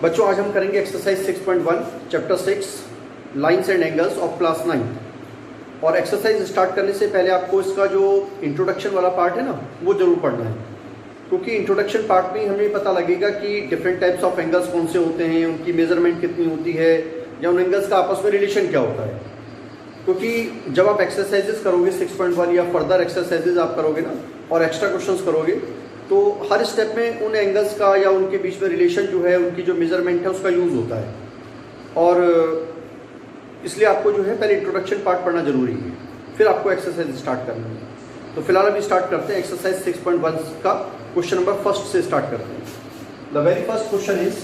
बच्चों आज हम करेंगे exercise 6.1 chapter 6 lines and angles of class 9। और एक्सरसाइज स्टार्ट करने से पहले आपको इसका जो इंट्रोडक्शन वाला पार्ट है ना वो जरूर पढ़ना है, क्योंकि इंट्रोडक्शन पार्ट में हमें पता लगेगा कि डिफरेंट टाइप्स ऑफ एंगल्स कौन से होते हैं, उनकी मेजरमेंट कितनी होती है या उन एंगल्स का आपस में रिलेशन क्या होता है। क्योंकि जब आप एक्सरसाइजेस करोगे 6.1 या फर्दर एक्सरसाइजेज आप करोगे ना और एक्स्ट्रा क्वेश्चंस करोगे तो हर स्टेप में उन एंगल्स का या उनके बीच में रिलेशन जो है, उनकी जो मेजरमेंट है उसका यूज़ होता है। और इसलिए आपको जो है पहले इंट्रोडक्शन पार्ट पढ़ना जरूरी है, फिर आपको एक्सरसाइज स्टार्ट करना है। तो फिलहाल अभी स्टार्ट करते हैं एक्सरसाइज 6.1 का क्वेश्चन नंबर फर्स्ट से स्टार्ट करते हैं। The very first question is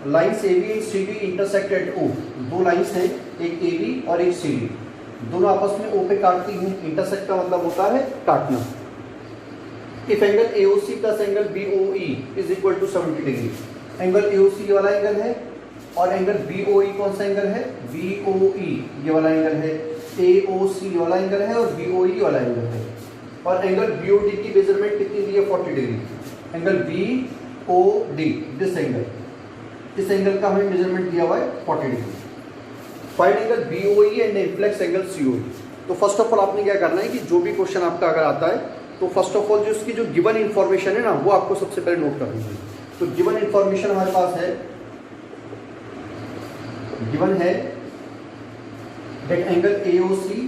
lines A B and C D intersect at O. दो लाइन्स हैं, एक ए बी और एक सी डी, दोनों आपस में ओ पे काटती हैं। इंटरसेक्ट का मतलब होता है काटना। If angle AOC plus angle BOE is equal to 70 degree. Angle AOC ये वाला एंगल है और एंगल BOE कौन सा एंगल है? BOE ये वाला एंगल है। AOC ये वाला एंगल है और BOE ये वाला एंगल है। और एंगल BOD की मेजरमेंट कितनी दी है? 40 degree. Angle BOD this angle, इस एंगल का हमें मेजरमेंट दिया हुआ है 40 degree. Find angle BOE and reflex angle COE। तो फर्स्ट ऑफ ऑल आपने क्या करना है कि जो भी क्वेश्चन आपका अगर आता है तो फर्स्ट ऑफ ऑल जो उसकी जो गिवन इन्फॉर्मेशन है ना वो आपको सबसे पहले नोट करनी है। तो गिवन इन्फॉर्मेशन हमारे पास है, गिवन है that angle AOC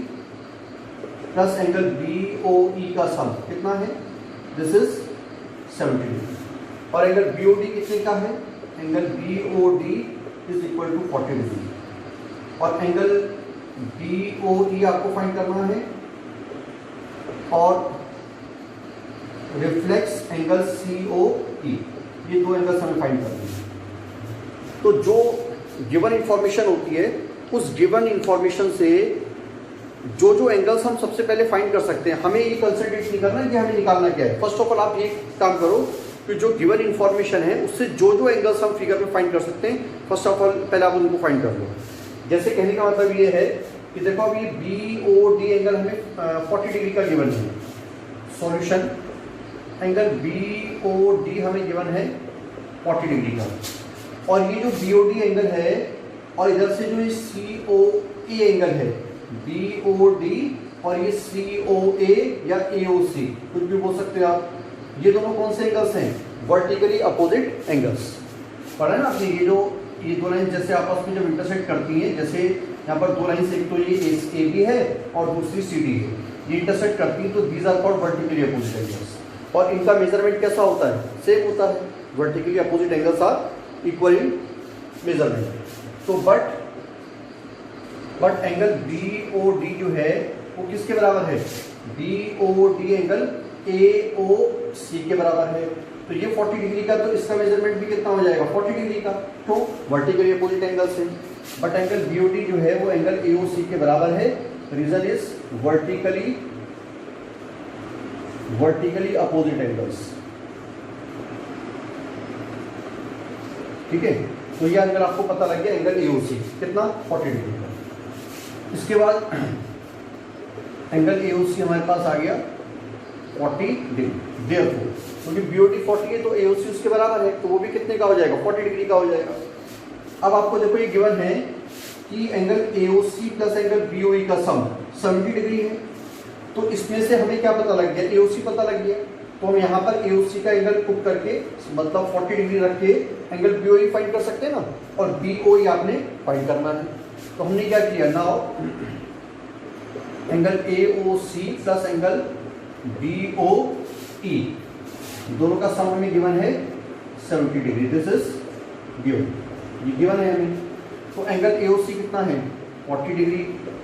plus angle BOE का सम कितना है? This is 70 degree. और एंगल BOD कितने का है? Angle BOD is equal to 40 degree. और एंगल BOE आपको फाइंड करना है और रिफ्लेक्स एंगल COE, ये दो एंगल्स हमें फाइंड करने हैं। तो जो गिवन इंफॉर्मेशन होती है उस गिवन इंफॉर्मेशन से जो जो एंगल्स हम सबसे पहले फाइंड कर सकते हैं, हमें ये कंसंट्रेट नहीं करना कि हमें निकालना क्या है। फर्स्ट ऑफ ऑल आप ये काम करो कि जो गिवन इंफॉर्मेशन है उससे जो जो एंगल्स हम फिगर में फाइंड कर सकते हैं, फर्स्ट ऑफ ऑल पहले आप उनको फाइंड कर लो। जैसे कहने का मतलब ये है कि देखो अब ये BOD एंगल हमें 40 डिग्री का गिवन है। सॉल्यूशन, एंगल BOD हमें गिवन है 40 डिग्री का। और ये जो BOD एंगल है और इधर से जो ये COE एंगल है, BOD और ये COA या AOC कुछ भी बोल सकते हो आप, ये दोनों कौन से एंगल्स हैं? Vertically opposite angles. पढ़ा है ना आपने? ये दो लाइन जैसे आपस में जब इंटरसेक्ट करती हैं, जैसे यहाँ पर दो लाइन, एक तो ये AB है और दूसरी CD है, ये इंटरसेक्ट करती है तो these are called vertically opposite angles. और इनका मेजरमेंट कैसा होता है? सेम होता है। Vertically opposite angles are equal in measurement. तो बट एंगल BOD जो है वो किसके बराबर है? BOD एंगल AOC के बराबर है। तो ये 40 डिग्री का, तो इसका मेजरमेंट भी कितना हो जाएगा? 40 डिग्री का। तो वर्टिकली अपोजिट एंगल्स है। बट एंगल BOD जो है वो एंगल AOC के बराबर है। Reason is vertically opposite angles. ठीक है, तो ये एंगल आपको पता लग गया, एंगल AOC कितना? 40 डिग्री का। इसके बाद एंगल AOC हमारे पास आ गया 40 डिग्री। देयरफॉर क्योंकि BOD 40 है तो AOC उसके बराबर है, तो वो भी कितने का हो जाएगा? 40 डिग्री का हो जाएगा। अब आपको देखो ये गिवन है कि angle AOC plus angle BOE का सम 70 डिग्री है। तो इसमें से हमें क्या पता लग गया? AOC पता लग गया। तो हम यहाँ पर AOC का एंगल पुट करके, मतलब 40 डिग्री रख के एंगल BOE फाइंड कर सकते हैं ना, और BOE आपने फाइंड करना है। तो हमने क्या किया? Now angle AOC plus angle BOE दोनों का सम हमें गिवन है 70 डिग्री। दिस इज गिवन, ये गिवन है हमें। तो एंगल AOC कितना है? 40 degree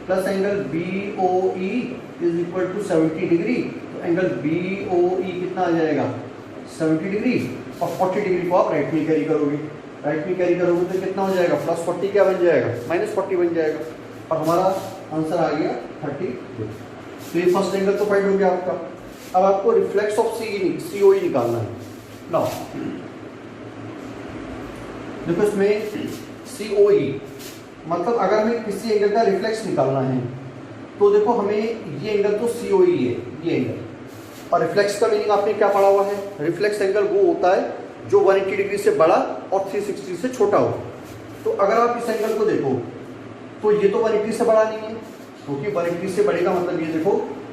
plus angle BOE is equal to 70 degree. तो एंगल BOE कितना आ जाएगा? 70 डिग्री। और 40 डिग्री को आप राइट में कैरी करोगे, राइट में कैरी करोगे तो कितना हो जाएगा? प्लस 40 क्या बन जाएगा? -40 बन जाएगा। और हमारा आंसर आ गया 30 डिग्री। तो ये फर्स्ट एंगल तो फाइंड हो गया आपका। अब आपको रिफ्लेक्स ऑफ COE निकालना है। नाउ देखो इसमें COE मतलब अगर हमें किसी एंगल का रिफ्लेक्स निकालना है तो देखो हमें ये एंगल तो COE है, ये एंगल, और रिफ्लेक्स का मीनिंग आपने क्या पढ़ा हुआ है? रिफ्लेक्स एंगल वो होता है जो 180 डिग्री से बड़ा और 360 से छोटा हो। तो अगर आप इस एंगल को देखो तो ये तो 180 से बड़ा नहीं है, क्योंकि 180 से बड़े का मतलब ये देखो,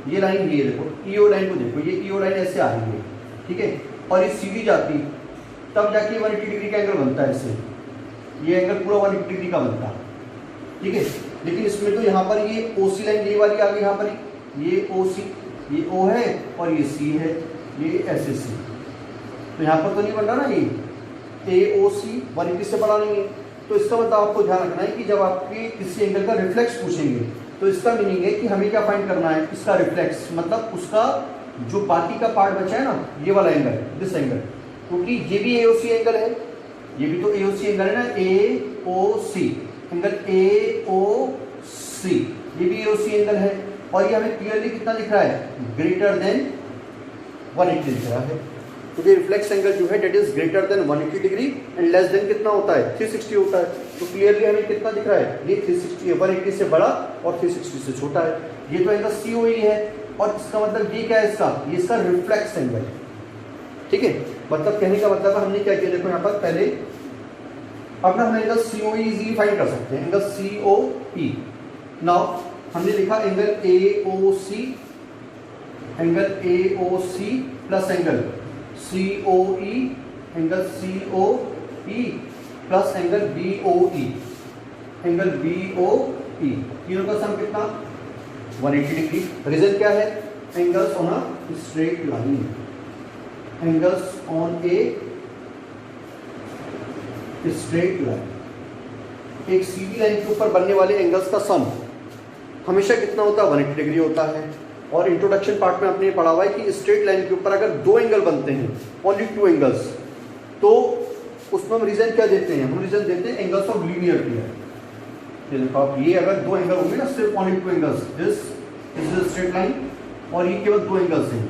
ये लाइन, ये देखो ईओ लाइन को देखो, ये ईओ लाइन ऐसे आ रही है, ठीक है, और ये सीधी जाती तब जाके 180 डिग्री का एंगल बनता है इससे, ये एंगल पूरा 180 डिग्री का बनता है, ठीक है। लेकिन इसमें तो यहाँ पर ये ओसी लाइन ये वाली आ गई, यहाँ पर ये ओसी, ये ओ है और ये सी है, ये ऐसे सी, तो यहाँ पर तो नहीं बन रहा ना, ये ए ओ सी 180 से बड़ा नहीं है। तो इसका मतलब आपको ध्यान रखना है कि जब आपके किसी एंगल का रिफ्लेक्स पूछेंगे तो इसका मीनिंग है कि हमें क्या फाइंड करना है, इसका रिफ्लेक्स, मतलब उसका जो बाकी का पार्ट बचा है ना, ये वाला एंगल, दिस एंगल, क्योंकि ये भी एओसी एंगल है, ये भी तो एओसी एंगल है ना, एओसी एंगल, एओसी ये भी एओसी एंगल है, और ये हमें क्लियरली कितना लिख रहा है, ग्रेटर देन 180 लिख रहा है, क्योंकि रिफ्लेक्स एंगल जो है that is greater than 180 degree and less than कितना होता है, 360 होता है। तो क्लियरली हमें कितना दिख रहा है, ये 360 है, 180 से बड़ा और 360 से छोटा है। ये तो एंगल सीओई है, और इसका मतलब ये क्या है, इसका ये इसका रिफ्लेक्स एंगल है, ठीक है। मतलब कहने का मतलब हमने क्या किया, देखो यहाँ पर पहले अपना हम एंगल सीओई इजीली फाइंड कर सकते हैं, एंगल सीओई। नाउ हमने लिखा angle AOC, angle AOC plus angle COE, angle COE plus angle BOE, angle BOE, तीनों का सम कितना, 180 डिग्री। रीजन क्या है, angles on a straight line, angles on A straight line. एक सीधी लाइन के ऊपर बनने वाले एंगल्स का सम हमेशा कितना होता है, 180 डिग्री होता है। और इंट्रोडक्शन पार्ट में आपने पढ़ा हुआ है कि स्ट्रेट लाइन के ऊपर अगर दो एंगल बनते हैं, ओनली टू एंगल्स, तो उसमें हम रीजन क्या देते हैं, हम रीजन देते हैं एंगल्स ऑफ लीनियर पेयर। देखो आप, ये अगर दो एंगल होंगे ना, सिर्फ only two angles, this is straight line और ये केवल दो एंगल्स हैं,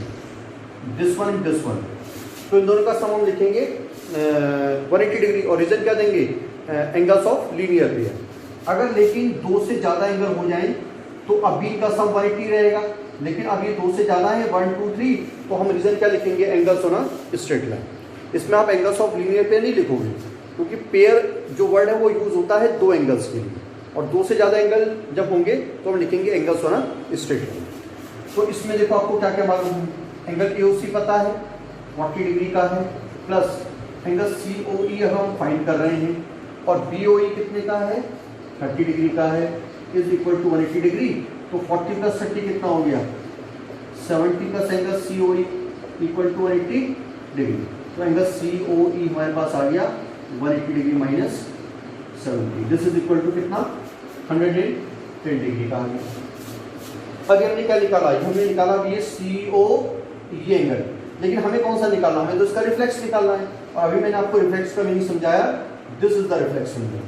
this one and this one, तो इन दोनों का सम हम लिखेंगे 180 डिग्री, और रीजन क्या देंगे, एंगल्स ऑफ लीनियर पेयर। अगर लेकिन दो से ज़्यादा एंगल हो जाएं तो अभी का सम 180 रहेगा, लेकिन अब ये दो से ज़्यादा है, 1 2 3, तो हम रीजन क्या लिखेंगे, angles on a straight line. इसमें आप एंगल्स ऑफ लीनियर पेयर नहीं लिखोगे, क्योंकि पेयर जो वर्ड है वो यूज़ होता है दो एंगल्स के लिए, और दो से ज़्यादा एंगल जब होंगे तो हम लिखेंगे angles on a straight line. तो इसमें देखो आपको क्या क्या मालूम है, एंगल एओसी पता है 40 डिग्री का है, प्लस एंगल सीओई हम फाइंड कर रहे हैं, और बीओई कितने का है, 30 डिग्री का है, इज इक्वल टू 180 डिग्री। तो 40 प्लस 30 कितना हो गया, 70 plus angle COE equal to 180 degree. तो एंगल सीओई हमारे पास आ गया 180 degree minus 70, this is equal to कितना, 110 डिग्री का आ गया। अभी हमने क्या निकाला, हमने निकाला ये सीओ ये एंगल, लेकिन हमें कौन सा निकालना, हमें तो इसका रिफ्लेक्स निकालना है। और अभी मैंने आपको रिफ्लेक्स का मीनिंग समझाया, this is the reflex angle,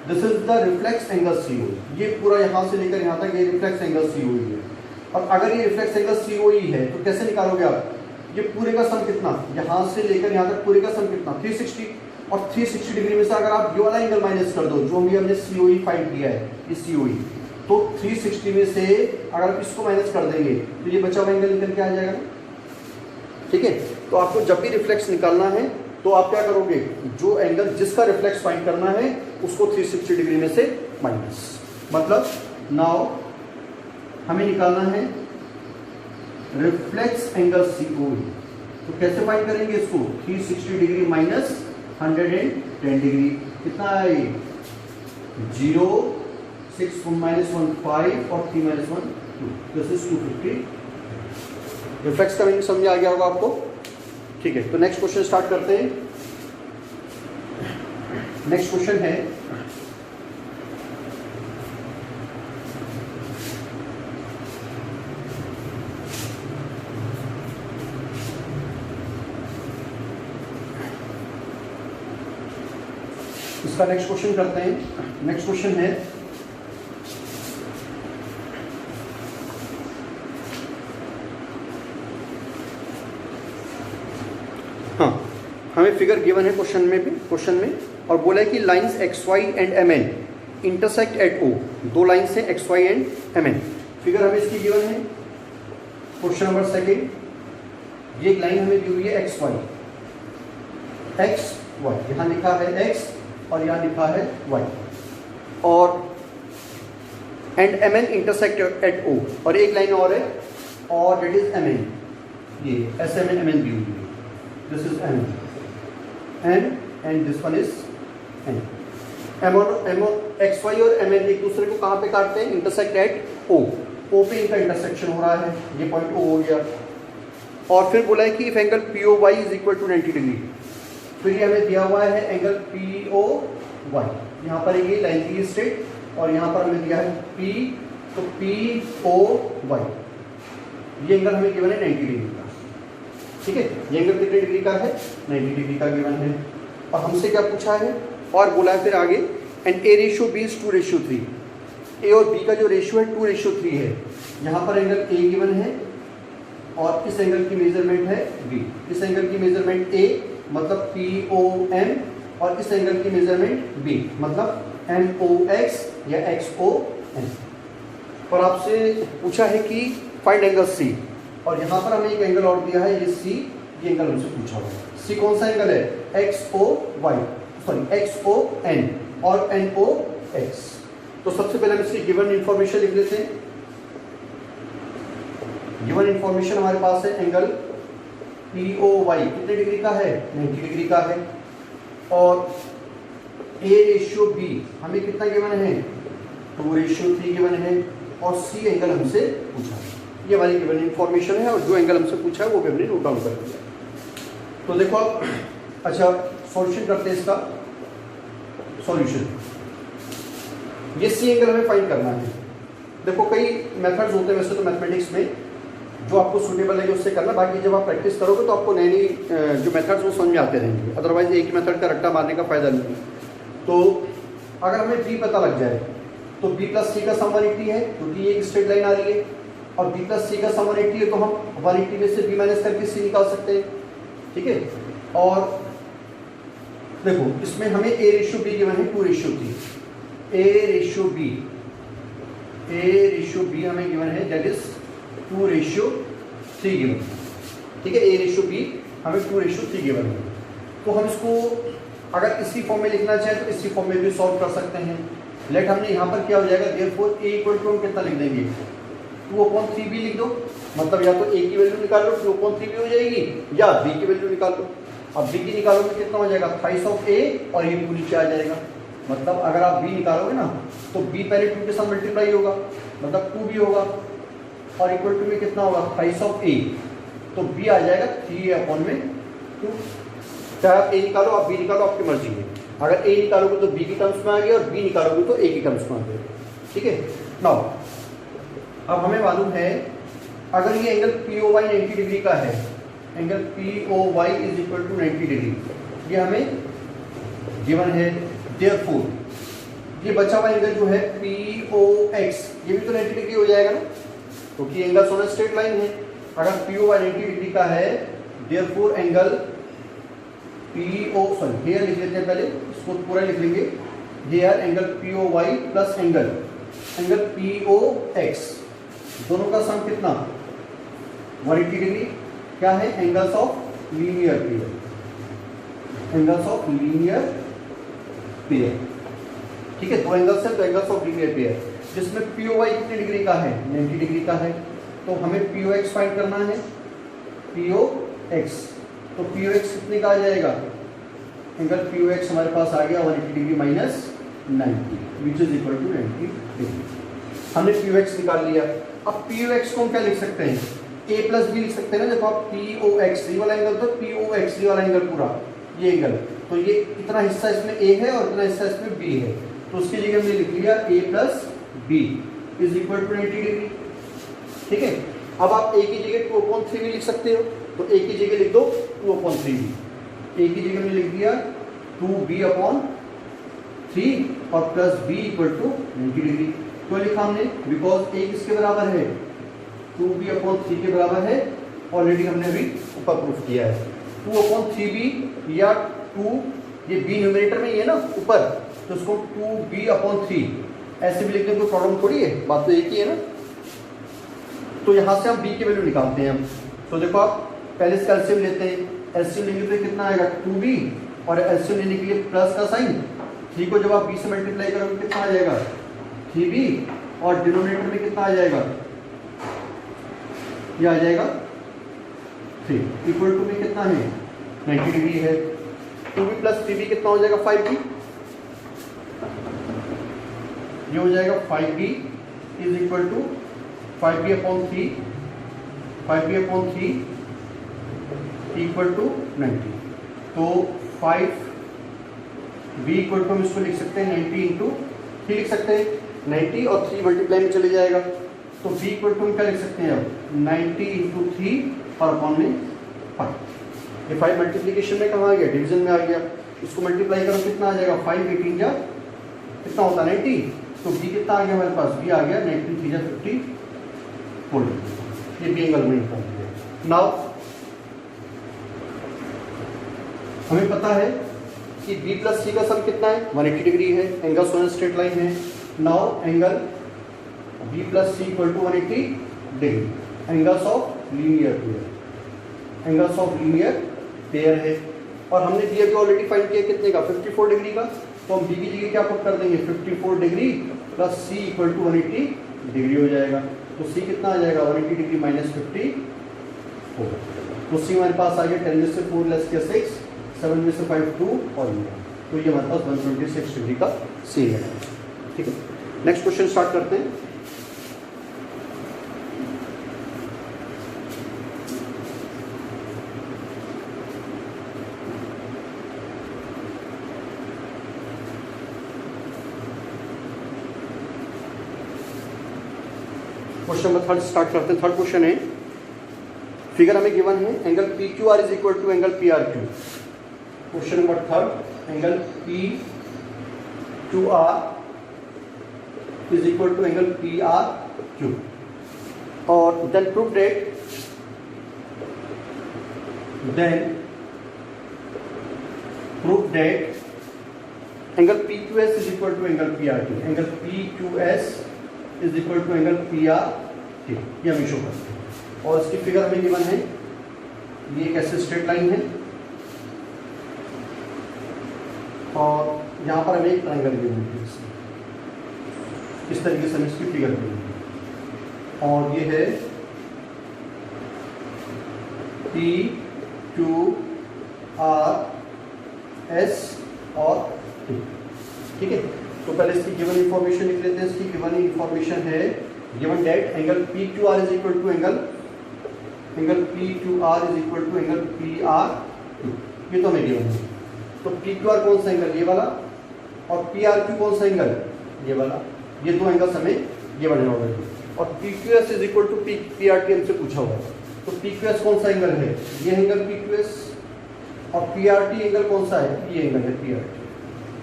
this is the reflex angle COE. ये पूरा यहाँ से लेकर यहाँ तक ये रिफ्लेक्स एंगल सीओई है। और अगर ये रिफ्लेक्स एंगल सीओई है तो कैसे निकालोगे आप, ये पूरे का सम कितना, यहाँ से लेकर यहाँ तक पूरे का सम कितना, 360, और 360 डिग्री में से अगर आप ये वाला एंगल माइनस कर दो जो भी हमने सीओई फाइंड किया है, ये सीओई, तो 360 में से अगर आप इसको माइनस कर देंगे तो ये बचा हुआ एंगल निकल के आ जाएगा, ठीक है। तो आपको जब भी रिफ्लेक्स निकालना है तो आप क्या करोगे, जो एंगल जिसका रिफ्लेक्स फाइंड करना है उसको 360 डिग्री में से माइनस, मतलब नाउ हमें निकालना है रिफ्लेक्स एंगल सीओई। तो कैसे फाइंड करेंगे इसको, 360 डिग्री माइनस 110 डिग्री, कितना है, 0 6 minus 1 5 और 3 minus 1 2, दिस इज 250। रिफ्लेक्स का मीनिंग समझ आ गया होगा आपको, ठीक है। तो नेक्स्ट क्वेश्चन स्टार्ट करते हैं। नेक्स्ट क्वेश्चन है, इसका नेक्स्ट क्वेश्चन करते हैं। नेक्स्ट क्वेश्चन है, हाँ हमें फिगर गिवन है क्वेश्चन में और बोला है कि lines X Y and M N intersect at O, दो लाइंस हैं X Y and M N. Figure हमें इसकी गिवन है, क्वेश्चन नंबर सेकेंड, ये एक लाइन हमें दी हुई है एक्स वाई, एक्स वाई, यहाँ लिखा है एक्स और यहाँ लिखा है वाई, और and M N intersect at O, और एक लाइन और है, और डेट इज एम एन, ये एस एम एन दी हुई है, this is M N and this one is N. M X Y और एम एन एक दूसरे को कहाँ पे काटते हैं? इंटरसेक्ट एट ओ, ओ पे इनका इंटरसेक्शन हो रहा है, ये पॉइंट ओ हो गया। और फिर बोला है कि if angle P O Y is equal to 90 degree, फिर ये हमें दिया हुआ है एंगल पी ओ वाई, यहाँ पर ये लाइन की स्ट्रेट, और यहाँ पर हमें दिया है पी, तो पी ओ वाई, ये एंगल हमें गिवन है 90 डिग्री का, ठीक है। ये एंगल कितने डिग्री का है? 90 डिग्री का गिवन है। और हमसे क्या पूछा है, और बोला है फिर आगे and a ratio b is 2:3, a और बी का जो रेशियो है 2:3 है। यहाँ पर एंगल ए गिवन है और इस एंगल की मेजरमेंट है बी, इस एंगल की मेजरमेंट ए मतलब पी ओ एम, और इस एंगल की मेजरमेंट बी मतलब एम ओ एक्स या एक्स ओ एन। और आपसे पूछा है कि फाइंड एंगल सी, और यहाँ पर हमें एक एंगल और दिया है, ये सी, ये एंगल हमसे पूछा हुआ है। सी कौन सा एंगल है? X O Y, sorry X O N और एन ओ एक्स। तो सबसे पहले हम इसकी गिवन इंफॉर्मेशन लिख लेते हैं। गिवन इंफॉर्मेशन हमारे पास है एंगल पी ओ वाई कितने डिग्री का है? 90 डिग्री का है। और ए रेशियो बी हमें कितना गिवन है? 2:3 गिवन है। और सी एंगल हमसे पूछा है, ये हमारी गिवन इंफॉर्मेशन है, और जो एंगल हमसे पूछा है वो भी हमने नोट डाउन कर दिया। तो देखो आप, अच्छा सॉल्यूशन करते हैं इसका। सॉल्यूशन, ये सी एंगल हमें फाइंड करना है। देखो कई मेथड्स होते हैं वैसे तो मैथमेटिक्स में, जो आपको सूटेबल लगे उससे करना, बाकी जब आप प्रैक्टिस करोगे तो आपको नई नई जो मेथड्स वो समझ में आते रहेंगे, अदरवाइज एक ही मेथड का रट्टा मारने का फायदा नहीं है। तो अगर हमें बी पता लग जाए तो बी प्लस सी का सम 180 है, क्योंकि ये एक स्ट्रेट लाइन आ रही है, और बी प्लस सी का सम 180 है, तो हम 180 में से बी माइनस करके सी निकाल सकते हैं, ठीक है। और देखो इसमें हमें ए रेशियो बी गिवन है 2:3, ए रेशियो बी हमें गिवन है दैट इज 2:3 गिवन, ठीक है। ए रेशियो बी हमें 2:3 गिवन है। तो हम इसको अगर इसी फॉर्म में लिखना चाहें तो इसी फॉर्म में भी सॉल्व कर सकते हैं। लेट हमने यहाँ पर क्या हो जाएगा, देयरफॉर ए इक्वल टू हम कितना लिख देंगे? 2/3b लिख दो, मतलब या तो ए की वैल्यू निकाल लो 2/3b हो जाएगी, या बी की वैल्यू निकाल लो। अब बी की निकालोगे कितना हो जाएगा? थ्राइस ऑफ ए, और ये 2 नीचे आ जाएगा। मतलब अगर आप बी निकालोगे ना तो बी पहले 2 के साथ मल्टीप्लाई होगा, मतलब 2b होगा, और इक्वल टू में कितना होगा? थ्राइस ऑफ ए, तो बी आ जाएगा 3/2। चाहे आप ए निकालो आप बी निकालो, आपकी मर्जी है। अगर ए निकालोगे तो बी की टर्म्स में आ गया, और बी निकालोगे तो ए की टर्म्स में आ गया, ठीक है। नाउ अब हमें मालूम है अगर ये angle P O Y 90 degree का है, angle P O Y is equal to 90 degree, ये हमें गिवन है। देयरफॉर ये बचा हुआ एंगल जो है पी ओ एक्स, ये भी तो 90 डिग्री हो जाएगा ना, क्योंकि तो एंगल सोना स्ट्रेट लाइन है। अगर पी ओ वाई 90 डिग्री का है, therefore angle P O, sorry here लिख लेते हैं पहले, इसको पूरा लिख लेंगे। Here angle P O Y plus angle P O X, दोनों का सम कितना? 180 डिग्री। क्या है? Angles of linear pair, angles of linear pair, ठीक है। दो एंगल्स है तो एंगल्स ऑफ लीनियर पेयर, जिसमें पी ओ वाई कितने डिग्री का है? 90 डिग्री का है। तो हमें पी ओ एक्स फाइंड करना है, पी ओ एक्स। तो पी ओ एक्स कितने का आ जाएगा? एंगल पी ओ एक्स हमारे पास आ गया 180 degree minus 90 which is equal to 90 degree. हमने पी ओ एक्स निकाल लिया। अब पी ओ एक्स को हम क्या लिख सकते हैं? ए प्लस बी लिख सकते हैं ना। देखो आप पी ओ एक्स, ये वाला एंगल तो पी ओ एक्स, ये वाला एंगल पूरा, ये एंगल, तो ये इतना हिस्सा इसमें ए है और इतना हिस्सा इसमें बी है, तो उसकी जगह हमने लिख लिया A plus B is equal to 90 degree, ठीक है। अब आप ए की जगह 2/3 भी लिख सकते हो, तो ए की जगह लिख दो 2/3b, ए की जगह में लिख दिया 2b/3 और प्लस b इक्वल टू 90 डिग्री। क्यों लिखा हमने? बिकॉज ए किसके बराबर है? 2b/3 के बराबर है। ऑलरेडी हमने अभी ऊपर प्रूफ किया है। 2/3b या 2, ये b न्यूमरेटर में ही है ना ऊपर, तो उसको 2b/3 ऐसे भी लिखने कोई प्रॉब्लम थोड़ी है, बात तो एक ही है ना। तो यहाँ से हम b की वैल्यू निकालते हैं हम। तो देखो आप पहले इसका एलसीएम लेते हैं, एलसीएम लेंगे तो कितना आएगा? 2b और एलसीएम लेने के लिए प्लस का साइन, 3 को जब आप b से मल्टीप्लाई करोगे कितना आ जाएगा 3b, और डिनोमिनेटर में कितना आ जाएगा, ये आ जाएगा 3 इक्वल टू में कितना है 90 डिग्री है। 2b प्लस 3b कितना हो जाएगा 5b, ये हो जाएगा 5b is equal to 5b upon 3, 5b upon 3 equal to 90। तो 5b इक्वल टू हम इसको लिख सकते हैं 90 इंटू 3 लिख सकते हैं, 90 और 3 मल्टीप्लाई में चले जाएगा, तो b इक्वल टू हम क्या लिख सकते हैं अब 90 इंटू 3 और अपॉन में 5। ये 5 मल्टीप्लीकेशन में कहाँ आ गया, डिवीजन में आ गया, इसको मल्टीप्लाई करो कितना आ जाएगा 5 18 जा कितना होता है 90, तो b कितना आ गया हमारे पास, b आ गया 90 3 जा 50 ये b एंगल में निकाल दिया। नाउ हमें पता है कि b प्लस c का सम कितना है 180 डिग्री है, एंगल ऑन स्ट्रेट लाइन है। Now angle b plus c equal to 180 degree, angles of linear pair, angles of linear pair है, और हमने b अभी ऑलरेडी फाइंड किया कितने का 54 डिग्री का, तो हम b की जगह क्या पुट कर देंगे 54 degree plus c equal to 180 degree हो जाएगा, तो c कितना आ जाएगा 180 डिग्री माइनस 54, तो c हमारे पास आ गया 10 में से 4 लेस किया 6, 7 में से 5 2 और ये, तो ये हमारे पास 126 डिग्री का सी है। ठीक है, नेक्स्ट क्वेश्चन स्टार्ट करते हैं। क्वेश्चन नंबर 3 स्टार्ट करते हैं। थर्ड क्वेश्चन है, फिगर हमें गिवन है angle P Q R is equal to angle P R Q. Question number 3, angle P Q R is equal to angle P R Q, और then prove that angle P Q S is equal to angle P R Q, angle P Q S is equal to angle P R Q, ये हमें show करते हैं। और इसकी figure हमें given है, ये एक ऐसे स्ट्रेट लाइन है और यहाँ पर हमें एक ट्रायंगल गिवन है, इस तरीके से हमें इसकी फिगर गिवन है, और ये है पी क्यू आर एस और टी। ठीक है, तो पहले इसकी गिवन इंफॉर्मेशन लिख लेते हैं। इसकी गिवन इंफॉर्मेशन है, given that angle P Q R is equal to angle P Q R is equal to angle P R, ये तो हमें गिवन है। तो पी क्यू आर कौन सा एंगल, ये वाला, और पी आर क्यू कौन सा एंगल, ये वाला, ये दो एंगल्स हमें गिवन है ऑलरेडी। और P Q S is equal to P R T हमसे पूछा हुआ है, तो पी क्यू एस कौन सा एंगल है, ये एंगल पी क्यू एस, और पी आर टी एंगल कौन सा है, ये एंगल है पी आर टी।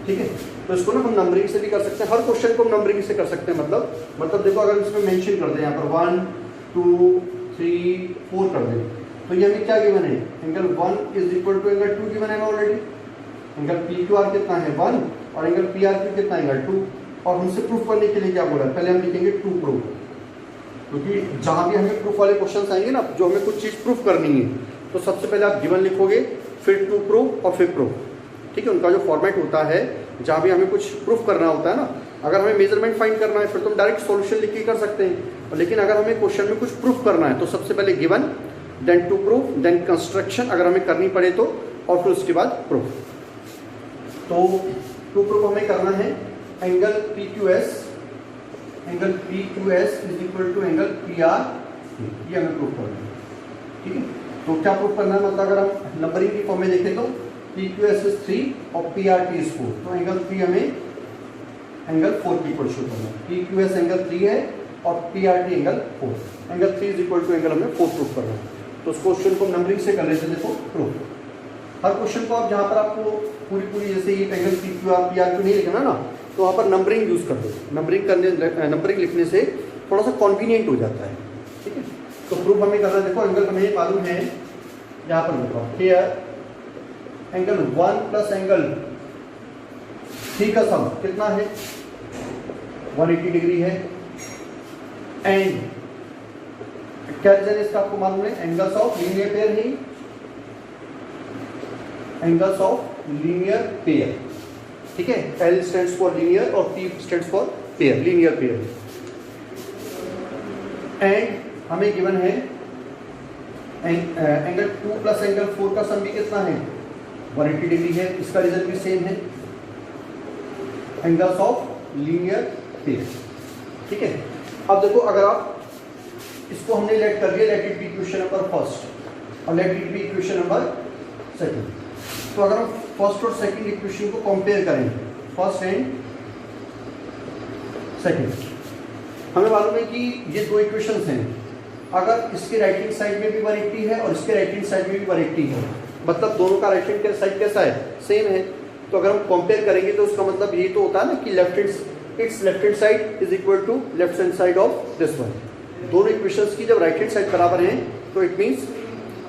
ठीक है, तो इसको ना हम नंबरिंग से भी कर सकते हैं, हर क्वेश्चन को हम नंबरिंग से कर सकते हैं। मतलब देखो, अगर इसमें मेंशन कर दें यहाँ पर 1 2 3 4 कर दें, तो ये हमें क्या गिवन है, angle 1 is equal to angle 2 given है already, angle P Q R कितना है 1 और एंगल पी आर क्यू कितना एंगल 2, और हमसे प्रूफ करने के लिए क्या बोला है, पहले हम लिखेंगे टू प्रूफ, क्योंकि जहाँ भी हमें प्रूफ वाले क्वेश्चन आएंगे ना, जो हमें कुछ चीज़ प्रूफ करनी है, तो सबसे पहले आप गिवन लिखोगे, फिर टू प्रूफ और फिर प्रूफ। ठीक है, उनका जो फॉर्मेट होता है, जहाँ भी हमें कुछ प्रूफ करना होता है ना, अगर हमें मेजरमेंट फाइंड करना है फिर तो हम डायरेक्ट सॉल्यूशन लिख के कर सकते हैं, लेकिन अगर हमें क्वेश्चन में कुछ प्रूफ करना है तो सबसे पहले given, then to proof, then construction अगर हमें करनी पड़े तो, और फिर उसके बाद प्रूफ। तो टू प्रूफ हमें करना है angle P Q S is equal to angle P R, ये हमें प्रूफ करना है। ठीक है, तो क्या प्रूफ करना है, मतलब अगर हम नंबरिंग की फॉर्म में देखें तो पी क्यू एस इज 3 और पी आर टी इज 4, तो एंगल 3 हमें एंगल 4 की इक्वल शो करना है। पी क्यू एस एंगल 3 है और P R T angle 4, angle 3 is equal to angle हमें 4 प्रूफ करना है। तो उस क्वेश्चन को नंबरिंग से कर लेते हैं। देखो प्रूफ, हर क्वेश्चन को आप जहाँ पर आपको पूरी जैसे ये एंगल पी क्यू आर नहीं लिखना ना, तो वहाँ पर नंबरिंग यूज़ कर दो। नंबरिंग लिखने से थोड़ा सा कॉन्वीनियंट हो जाता है। ठीक है, तो प्रूफ हमें करना है। देखो एंगल हमें मालूम है, यहाँ पर देखो हियर एंगल 1 प्लस एंगल 3 का सम कितना है 180 डिग्री है, एंड क्या रीजन है इसका आपको मालूम है, angles of linear pair he, angles of linear pair, ठीक है। L स्टैंड्स फॉर लीनियर और P stands for pair, linear pair. And हमें गिवन है एंगल 2 प्लस एंगल 4 का सम भी कितना है, 180 डिग्री है। इसका रिजल्ट भी सेम है, एंगल्स ऑफ लीनियर पेयर, ठीक है। अब देखो, अगर आप इसको हमने लेट कर दिया, let it be equation number first और let it be equation number second. तो अगर हम फर्स्ट और सेकंड इक्वेशन को कंपेयर करें, फर्स्ट एंड सेकंड, हमें मालूम है कि ये दो इक्वेशंस हैं। अगर इसके राइट हैंड साइड में भी 180 है और इसके राइट हैंड साइड में भी 180 है, मतलब दोनों का राइट हैंड साइड कैसा है, सेम है। तो अगर हम कंपेयर करेंगे तो उसका मतलब ये तो होता है ना कि left hand side is equal to left hand side of this one. दोनों इक्वेशंस की जब राइट हैंड साइड बराबर हैं तो इट मीन्स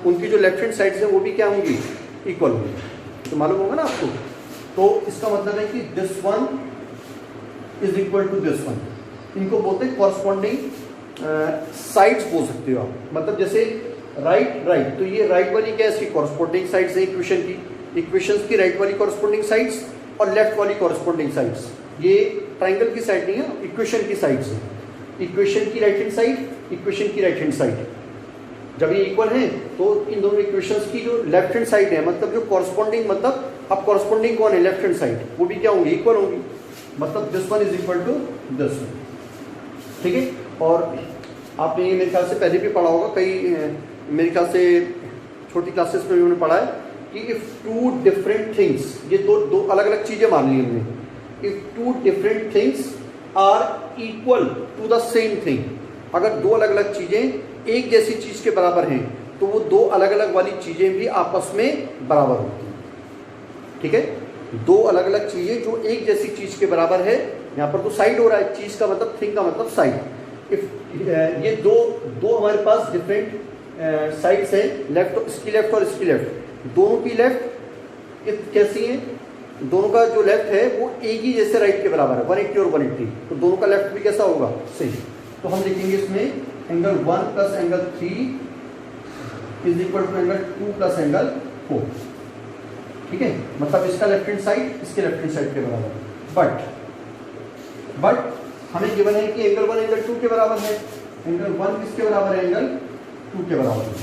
उनकी जो लेफ्ट हैंड साइड्स हैं वो भी क्या होंगी, इक्वल होंगी। तो मालूम होगा ना आपको। तो इसका मतलब है कि this one is equal to this one. इनको बोलते हैं कॉरस्पॉन्डिंग साइड्स बोल सकते हो आप। मतलब जैसे राइट, तो ये राइट वाली क्या है, इसकी कॉरस्पॉन्डिंग साइड्स है इक्वेशन की, इक्वेशंस की राइट वाली कॉरस्पॉन्डिंग साइड्स और लेफ्ट वाली कॉरस्पॉन्डिंग साइड्स। ये ट्राइंगल की साइड नहीं है, इक्वेशन की साइड्स है। इक्वेशन की राइट हैंड साइड, इक्वेशन की राइट हैंड साइड जब ये इक्वल है तो इन दोनों इक्वेशंस की जो लेफ्ट हैंड साइड है, मतलब जो कॉरस्पॉन्डिंग, मतलब अब कॉरस्पॉन्डिंग कौन है, लेफ्ट हैंड साइड, वो भी क्या होंगी, इक्वल होंगी। मतलब this one is equal to this one, ठीक है। और आपने ये मेरे ख्याल से पहले भी पढ़ा होगा, कई मेरे ख्याल से छोटी क्लासेस में भी उन्होंने पढ़ा है कि इफ टू डिफरेंट थिंग्स, ये दो अलग अलग चीजें मान ली हमने। If two different things are equal to the same thing, अगर दो अलग अलग चीजें एक जैसी चीज के बराबर हैं तो वो दो अलग अलग वाली चीजें भी आपस में बराबर होती हैं, ठीक है। दो अलग अलग चीजें जो एक जैसी चीज के बराबर है, यहाँ पर तो साइड हो रहा है, चीज का मतलब थिंग का मतलब साइड। इफ ये दो हमारे पास डिफरेंट साइड्स है, इसकी लेफ्ट और इसकी लेफ्ट, दोनों की लेफ्ट कैसी है, दोनों का जो लेफ्ट है वो एक ही जैसे राइट के बराबर है, 180 और 180, तो दोनों का लेफ्ट भी कैसा होगा, सेम। तो हम लिखेंगे इसमें angle 1 plus angle 3 is equal to angle 2 plus angle 4, ठीक है। मतलब इसका लेफ्ट हैंड साइड इसके लेफ्ट हैंड साइड के बराबर। बट हमें गिवन है कि एंगल 1 एंगल 2 के बराबर है। एंगल 1 किसके बराबर है, एंगल 2 के बराबर है,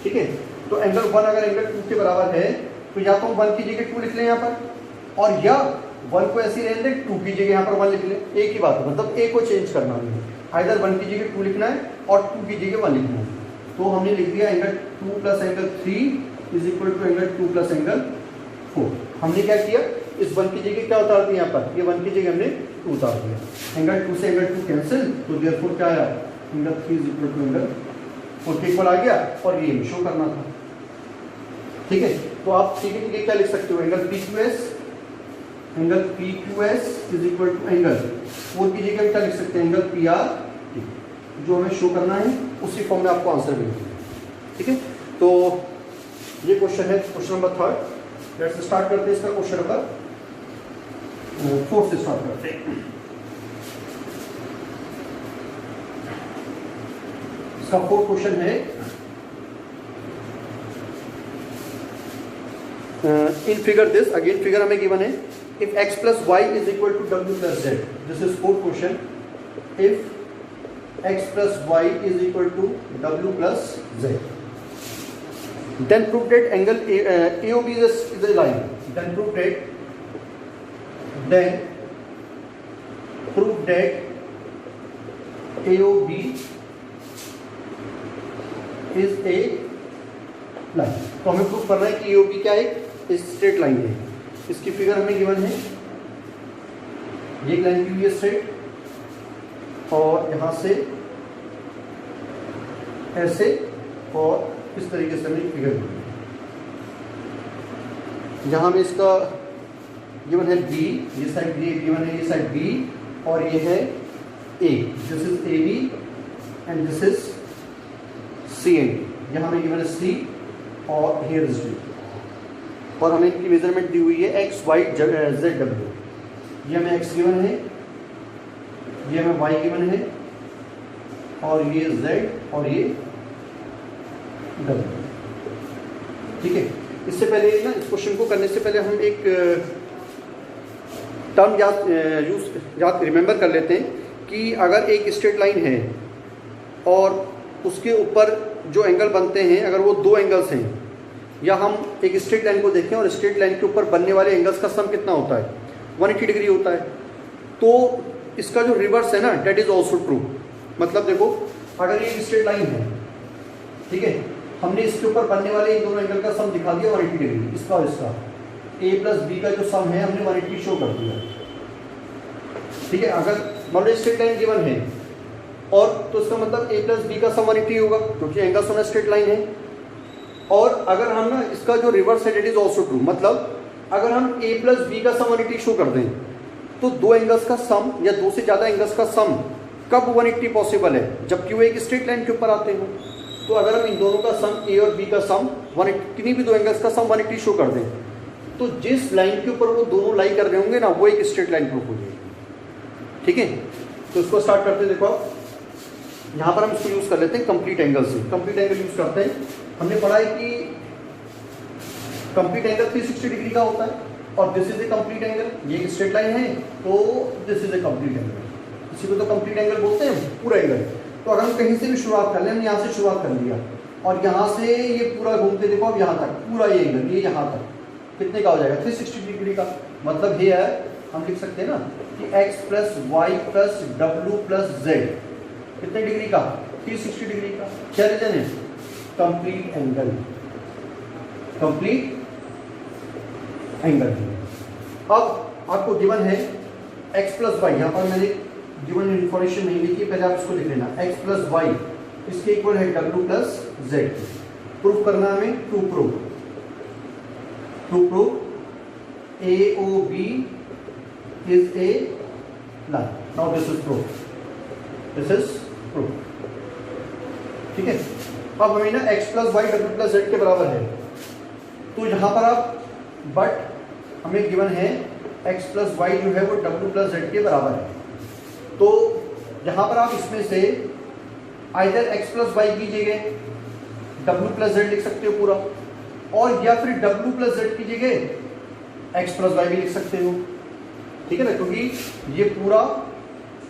ठीक है। तो एंगल 1 अगर एंगल 2 के बराबर है तो या तो हम 1 की जगह 2 लिख लें यहाँ पर, और या 1 को ऐसे ही रहने दें, 2 की जगह यहाँ पर 1 लिख लें। एक ही बात है, मतलब एक को चेंज करना नहीं है, आइदर 1 की जगह 2 लिखना है और 2 की जगह 1 लिखना है। तो हमने लिख दिया angle 2 plus angle 3 is equal to angle 2 plus angle 4। हमने क्या किया, इस 1 की जगह क्या उतार दिया यहाँ पर, ये 1 की जगह हमने 2 उतार दिया। एंगल 2 से एंगल 2 कैंसिल, तो देयरफॉर क्या आया, angle 3 is equal to angle 4 के इक्वल आ गया, और ये शो करना था, ठीक है। तो आप ठीक है क्या लिख सकते हो, angle PQS is equal to angle 4 की जगह क्या लिख सकते हैं, एंगल PRT, जो हमें शो करना है उसी फॉर्म में आपको आंसर मिलेगा, ठीक है। तो ये क्वेश्चन है, क्वेश्चन नंबर 3। लेट्स स्टार्ट करते हैं इसका क्वेश्चन नंबर 4 से स्टार्ट करते हैं। इसका 4th क्वेश्चन है, in figure this, again figure हमें गिवन है, if x plus y is equal to w plus z, this is 4th question, if x plus y is equal to w plus z, then prove that angle AOB is a line, then prove that AOB is a line। तो हमें prove करना है कि AOB क्या है, straight line है। इसकी figure हमें गिवन है, ये लाइन की हुई है स्ट्रेट, और यहाँ से ऐसे और इस तरीके से हमें फिगर दी है। यहाँ में इसका गिवन है B, ये साइड B गिवन है, ये साइड B, और ये है A, this is AB and this is CND। यहाँ में गिवन है C और हियर इज D, और हमें इनकी मेजरमेंट दी हुई है x, y, z, w। ये हमें x गिवन है, ये हमें y गिवन है, और ये z और ये w, ठीक है। इससे पहले ना इस क्वेश्चन को करने से पहले हम एक टर्म याद रिमेंबर कर लेते हैं कि अगर एक स्ट्रेट लाइन है और उसके ऊपर जो एंगल बनते हैं अगर वो दो एंगल्स हैं, या हम एक स्ट्रेट लाइन को देखें और स्ट्रेट लाइन के ऊपर बनने वाले एंगल्स का सम कितना होता है, 180 डिग्री होता है। तो इसका जो रिवर्स है ना, डेट इज ऑल्सो ट्रू। मतलब देखो, अगर ये स्ट्रेट लाइन है, ठीक है, हमने इसके ऊपर बनने वाले इन दोनों एंगल का सम दिखा दिया 180 डिग्री, इसका और इसका, a प्लस बी का जो सम है हमने 180 शो कर दिया, ठीक है। अगर मान लो स्ट्रेट लाइन गिवन है और तो इसका मतलब a प्लस बी का सम 180 होगा, क्योंकि एंगल सोना स्ट्रेट लाइन है। और अगर हम ना इसका जो रिवर्स है डेट इज ऑल्सो ट्रू, मतलब अगर हम a प्लस बी का सम 180 शो कर दें तो दो एंगल्स का सम या दो से ज़्यादा एंगल्स का सम कब 180 पॉसिबल है, जबकि वो एक स्ट्रेट लाइन के ऊपर आते हो। तो अगर हम इन दोनों का सम a और b का सम 180, किन्हीं भी दो एंगल्स का सम 180 शो कर दें, तो जिस लाइन के ऊपर वो दोनों लाई कर रहे होंगे ना, वो एक स्ट्रेट लाइन प्रूफ हो जाएगी, ठीक है। तो इसको स्टार्ट करते हैं। देखो यहाँ पर हम इसको यूज़ कर लेते हैं कंप्लीट एंगल से। कंप्लीट एंगल यूज़ करते हैं। हमने पढ़ा है कि कंप्लीट एंगल 360 डिग्री का होता है और this is a complete angle, ये एक स्ट्रेट लाइन है तो this is a complete angle. इसी को तो कंप्लीट एंगल बोलते हैं, पूरा एंगल। तो अगर हम कहीं से भी शुरुआत कर लें, हमने यहाँ से शुरुआत कर लिया और यहाँ से ये पूरा घूमते देखो, अब यहाँ तक पूरा ये एंगल, ये यहाँ तक कितने का हो जाएगा, 360 डिग्री का। मतलब ये है, हम लिख सकते हैं ना कि x plus Y plus W plus Z कितने डिग्री का, 360 डिग्री का। क्या रीजन है, कंप्लीट एंगल, कंप्लीट एंगल। अब आपको गिवन है x प्लस वाई, यहाँ पर मैंने गिवन इन्फॉर्मेशन नहीं लिखी, पहले आप इसको लिख लेना, x प्लस वाई इसके इक्वल है w प्लस जेड। प्रूफ करना हमें, to proof AOB is a line. Now this is proof. This is proof. ठीक है। अब हमें ना x plus Y W plus Z के बराबर है, तो यहाँ पर आप बट हमें गिवन है x प्लस वाई जो है वो डब्ल्यू प्लस जेड के बराबर है। तो यहाँ पर आप इसमें से आइदर x प्लस वाई की जगह डब्ल्यू प्लस जेड लिख सकते हो पूरा, और या फिर डब्ल्यू प्लस जेड की जगह x प्लस वाई भी लिख सकते हो, ठीक है ना, क्योंकि ये पूरा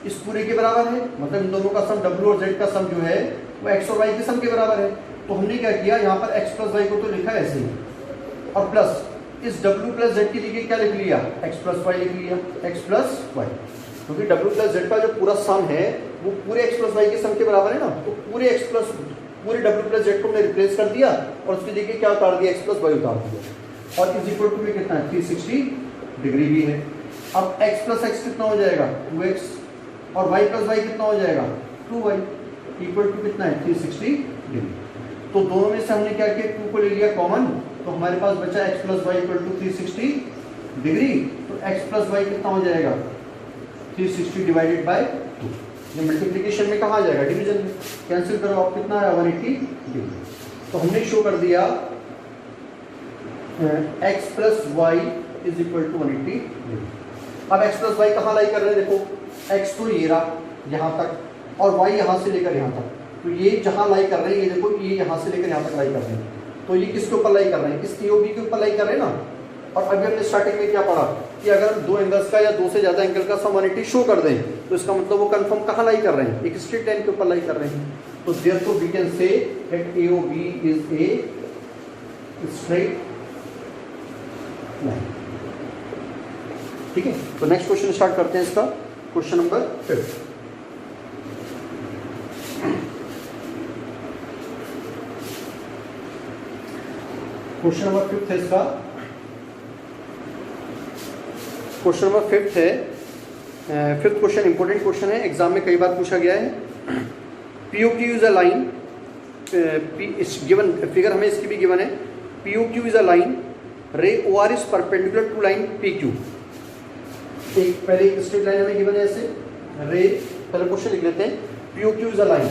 इस पूरे के बराबर है। मतलब इन दोनों का सम w और z का सम जो है वो x और y के सम के बराबर है। तो हमने क्या किया, यहाँ पर x प्लस वाई को तो लिखा ऐसे ही, और प्लस इस w प्लस जेड की जगह क्या लिख लिया, x प्लस वाई लिख लिया, x प्लस वाई, क्योंकि w प्लस जेड का जो पूरा सम है वो पूरे x प्लस वाई के सम के बराबर है ना। तो पूरे w प्लस जेड को हमने रिप्लेस कर दिया और उसकी जगह क्या उतार दिया, x प्लस वाई उतार दिया, और इज इक्वल टू में कितना है, 360 डिग्री भी है। अब x प्लस एक्स कितना हो जाएगा, 2x, और y प्लस वाई कितना हो जाएगा, 2y, इक्वल टू कितना है, 360 डिग्री। तो दोनों में से हमने क्या किया, 2 को ले लिया कॉमन, तो हमारे पास बचा x plus Y equal to 360 degree. तो x प्लस वाई कितना हो जाएगा, 360 डिवाइडेड बाय 2। ये मल्टीप्लीकेशन में कहाँ आ जाएगा, डिवीजन में। कैंसिल करो, आप कितना आया, 180 डिग्री। तो हमने शो कर दिया x plus Y is equal to 180 degree. अब x प्लस वाई कहाँ लाई कर रहे हैं, देखो x तो ये रहा यहाँ तक, और y यहाँ से लेकर यहाँ तक। तो ये जहाँ लाई कर रहे हैं, ये देखो ये यहाँ से लेकर यहाँ तक लाई कर रहे हैं। तो ये किसके ऊपर लाई कर रहे हैं, इस AOB के ऊपर लाई कर रहे हैं ना। और अभी हमने स्टार्टिंग में क्या पढ़ा कि अगर हम दो एंगल्स का या दो से ज़्यादा एंगल का सम 180 शो कर दें, तो इसका मतलब वो कंफर्म कहाँ लाई कर रहे हैं, एक स्ट्रेट लाइन के ऊपर लाई कर रहे हैं। तो therefore we can say that AOB is a straight line. ठीक है, तो नेक्स्ट क्वेश्चन स्टार्ट करते हैं इसका, क्वेश्चन नंबर 5। क्वेश्चन नंबर 5 है इसका, क्वेश्चन नंबर 5 है। 5th क्वेश्चन इंपॉर्टेंट क्वेश्चन है, एग्जाम में कई बार पूछा गया है। POQ is a line, given figure हमें इसकी भी गिवन है। POQ is a line, ray OR is perpendicular to line PQ। एक पहले एक स्ट्रेट लाइन हमें गिवन है ऐसे, रे, पहले क्वेश्चन लिख लेते हैं। POQ is a line,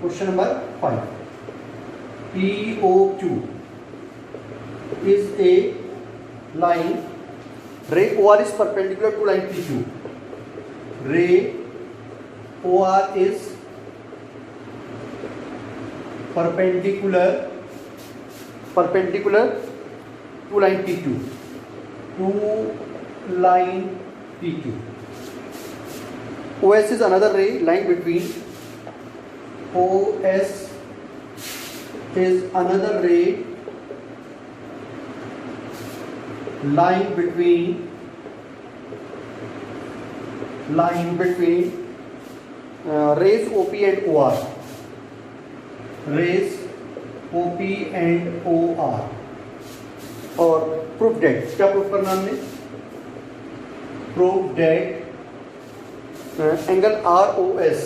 question number 5, POQ is a line, ray OR is perpendicular to line PQ. Ray OR is perpendicular to line P Q, to line P Q. OS is another ray lying between, OS is another ray lying between rays OP and OR, rays OP and OR। और proof that, क्या proof करना हमने? Proof that angle ROS,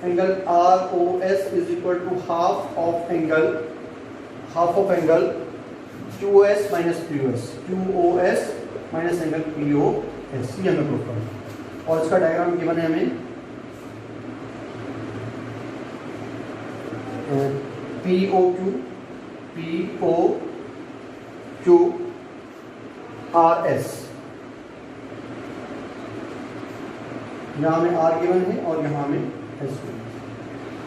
angle ROS is equal to half of angle QOS minus POS, QOS minus angle POS, ये हमें proof करना है। और इसका डायग्राम गिवन है हमें, POQRS, यहाँ हमें R गिवन है और यहाँ हमें S गिवन है,